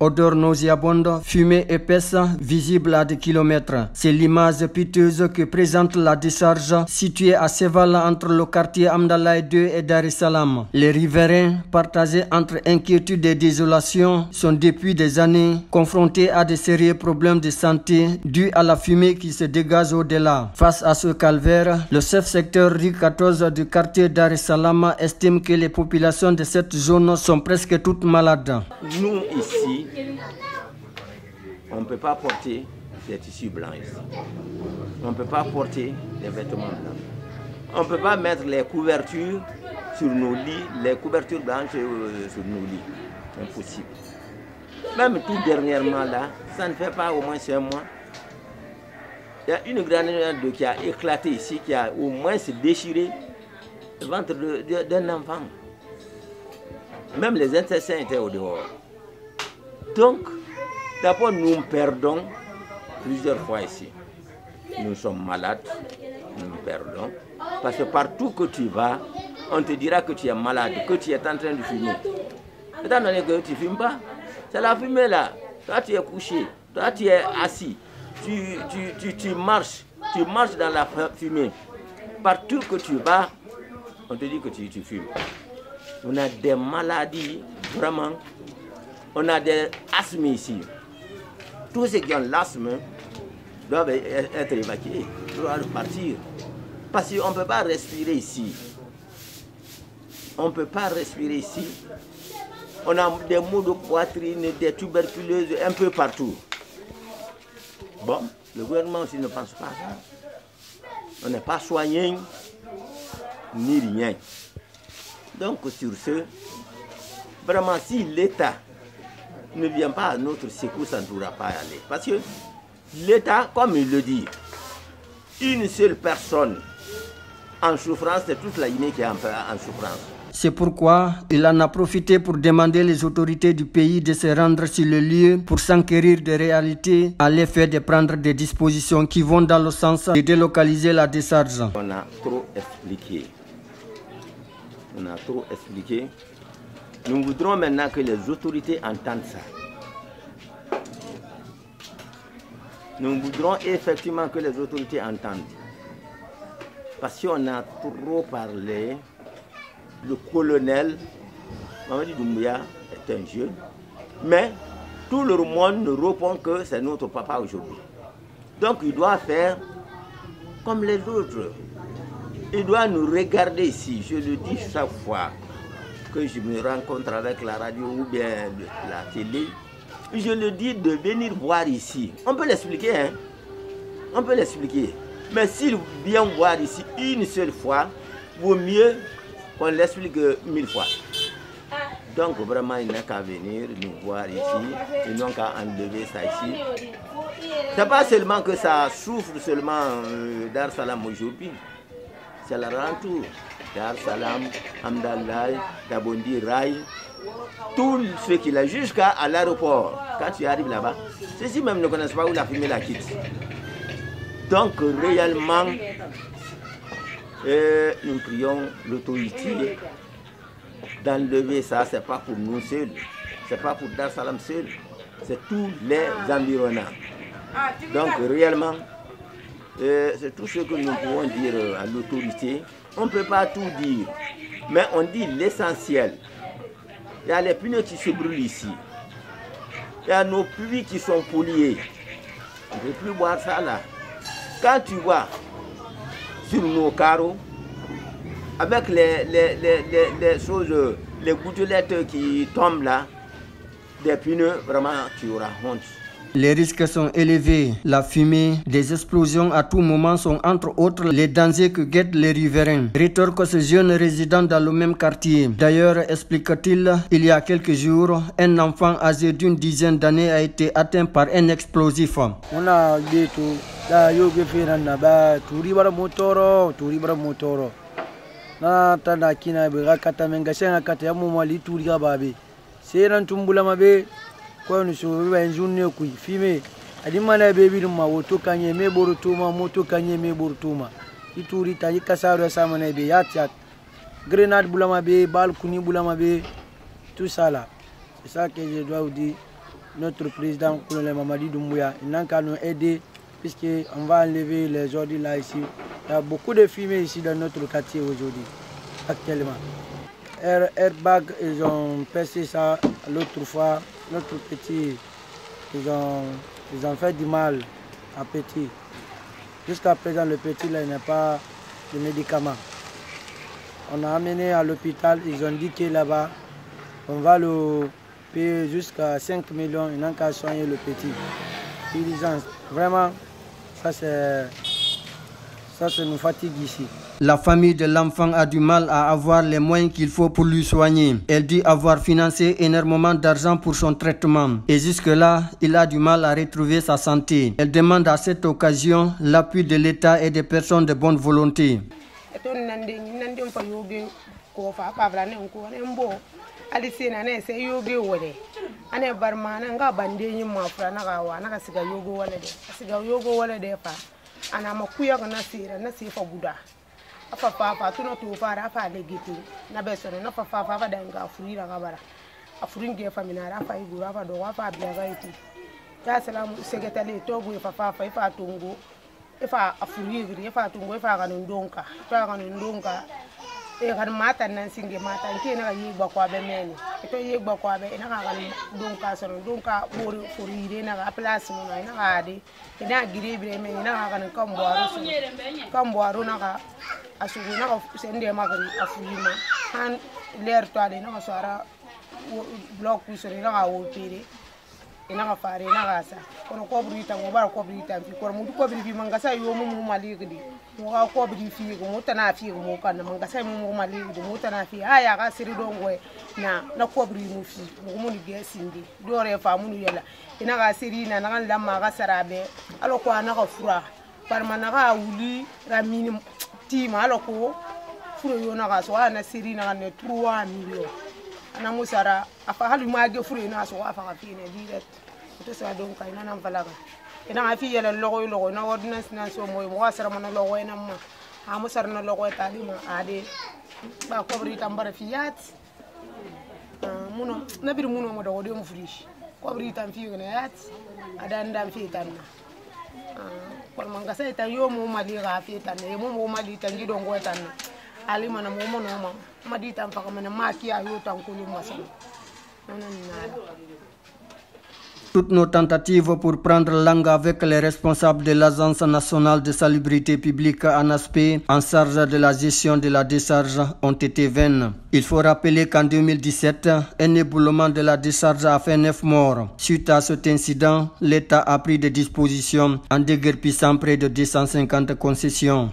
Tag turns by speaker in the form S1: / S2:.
S1: Odeur nauséabonde, fumée épaisse, visible à des kilomètres. C'est l'image piteuse que présente la décharge située à Seval entre le quartier Amdallah 2 et Dar es Salaam. Les riverains, partagés entre inquiétude et désolation, sont depuis des années confrontés à de sérieux problèmes de santé dus à la fumée qui se dégage au-delà. Face à ce calvaire, le chef secteur rue 14 du quartier Dar es Salaam estime que les populations de cette zone sont presque toutes malades.
S2: Nous ici, on ne peut pas porter des tissus blancs ici. On ne peut pas porter des vêtements blancs. On ne peut pas mettre les couvertures sur nos lits, les couvertures blanches sur nos lits. Impossible. Même tout dernièrement là, ça ne fait pas au moins 5 mois. Il y a une grenade qui a éclaté ici, qui a au moins se déchiré le ventre d'un enfant. Même les intestins étaient au dehors. Donc, d'abord, nous perdons plusieurs fois ici. Nous sommes malades, nous perdons. Parce que partout que tu vas, on te dira que tu es malade, que tu es en train de fumer. Étant donné que tu ne fumes pas, c'est la fumée là. Toi, tu es couché, toi, tu es assis. Tu marches dans la fumée. Partout que tu vas, on te dit que tu fumes. On a des maladies, vraiment. On a des asthmes ici. Tous ceux qui ont l'asthme doivent être évacués, doivent partir. Parce qu'on ne peut pas respirer ici. On ne peut pas respirer ici. On a des maux de poitrine, des tuberculoses un peu partout. Bon, le gouvernement aussi ne pense pas à ça. On n'est pas soigné, ni rien. Donc sur ce, vraiment si l'État ne vient pas à notre secours, ça ne pourra pas aller. Parce que l'État, comme il le dit, une seule personne en souffrance, c'est toute la Guinée qui est en souffrance.
S1: C'est pourquoi il en a profité pour demander les autorités du pays de se rendre sur le lieu pour s'enquérir des réalités à l'effet de prendre des dispositions qui vont dans le sens de délocaliser la décharge.
S2: On a trop expliqué. On a trop expliqué. Nous voudrons maintenant que les autorités entendent ça. Nous voudrons effectivement que les autorités entendent. Parce qu'on a trop parlé. Le colonel Mamadi Doumbouya est un jeune, mais tout le monde ne répond que c'est notre papa aujourd'hui. Donc il doit faire comme les autres. Il doit nous regarder ici. Je le dis chaque fois que je me rencontre avec la radio ou bien la télé. Je le dis de venir voir ici. On peut l'expliquer, hein? On peut l'expliquer. Mais s'il vient voir ici une seule fois, vaut mieux qu'on l'explique 1000 fois. Donc vraiment, il n'a qu'à venir nous voir ici. Ils n'ont qu'à enlever ça ici. C'est pas seulement que ça souffre seulement Dar es Salaam aujourd'hui. C'est la rentour. Dar es Salaam, Amdallah, Dabondi, Rai. Tout ce qu'il a jusqu'à l'aéroport. Quand tu arrives là-bas, ceux-ci même ne connaissent pas où la fumée la quitte. Donc réellement, nous prions l'autorité d'enlever ça. Ce n'est pas pour nous seuls, ce n'est pas pour Dar es Salaam seul, c'est tous les environnants. Donc réellement, c'est tout ce que nous pouvons dire à l'autorité. On ne peut pas tout dire, mais on dit l'essentiel. Il y a les pneus qui se brûlent ici. Il y a nos pluies qui sont polluées. On ne peut plus boire ça là. Quand tu vois sur nos carreaux, avec les choses, les gouttelettes qui tombent là, des pneus, vraiment tu auras honte.
S1: Les risques sont élevés. La fumée, des explosions à tout moment sont entre autres les dangers que guettent les riverains. Rétorque ce jeune résident dans le même quartier. D'ailleurs, explique-t-il, il y a quelques jours, un enfant âgé d'une dizaine d'années a été atteint par un explosif.
S3: On a dit tout, là, il y a tout motoro. Na tanda kina be rakata mengasha kata ya mumali turi ga babe. Seran tumbula mabe. Kwa nusu wenjune kuifime adimana bebi ma woto kanye me borutuma moto kanye me borutuma ituri tayi kasaro sama na be yat grenade bulama be bal kuni bulama be tout ça là c'est ça que je dois vous dire notre président, colonel Mamadi Doumbouya, il n'a qu'à nous aider, puisqu'on va enlever les ordures là ici. Il y a beaucoup de fumée ici dans notre quartier aujourd'hui, actuellement. Airbag, ils ont percé ça l'autre fois, notre petit, ils ont fait du mal à petit. Jusqu'à présent, le petit là, il n'a pas de médicaments. On a amené à l'hôpital, ils ont dit que là-bas, on va le payer jusqu'à 5 millions, il n'a qu'à soigner le petit. Vraiment, ça nous fatigue ici.
S1: La famille de l'enfant a du mal à avoir les moyens qu'il faut pour lui soigner. Elle dit avoir financé énormément d'argent pour son traitement. Et jusque-là, il a du mal à retrouver sa santé. Elle demande à cette occasion l'appui de l'État et des personnes de bonne volonté.
S4: Papa tu no tu fara fa legiti na besono na papa fa danga furira kabara afurin ge famina rafa igura fa do wafa biaga iti ya salamu segetale to bu papa fa ifa tungu ifa afuriri ifa tungu ifa kanundonka e kan mata nan singe mata nke na yi gba kwa be meni to yi gba kwa be na kan donka sono donka bori furire na ga place mo na ga de ina gire bi meni na kan kamboaro na ga asugu na sende magari afulima han ler to ale na sara block kusore na ga wopere ina ga fare na ga sa kono ko brita mo bar ko brita fi ko mu ko brita mangasa yo mu maligdi mo ga ko brita fi mo tana fi mo kan mangasa mu maligdi mo tana fi aya ga siri dongwe na ko brita mu fi mo ni ge sindi dore fa mu yela ina ga siri na na lamma ga sarabe alo ko na ga fura parmana ga wuli ramini tima aloko furo yo na gaso ana siri na ne 3 millions ana musara afa halu mage furo na so afa ka fine direct to sa don kai na falaga ina afi yele logo na ordinance na so moy mo wasara man logo na ma a musar na logo talima ade ba ko bri tambara fiyat muno na bir muno mo do mo frish ko bri tam fi ne yat ada ndam fi tanna por mangasa ita yo mo mali ga fi tanna mo mali tangi do ngo tanna ali mana mo no ma madi tam fa kamana maki ayo tankulu masalo
S1: Toutes nos tentatives pour prendre langue avec les responsables de l'Agence nationale de salubrité publique ANASP en charge de la gestion de la décharge ont été vaines. Il faut rappeler qu'en 2017, un éboulement de la décharge a fait 9 morts. Suite à cet incident, l'État a pris des dispositions en déguerpissant près de 250 concessions.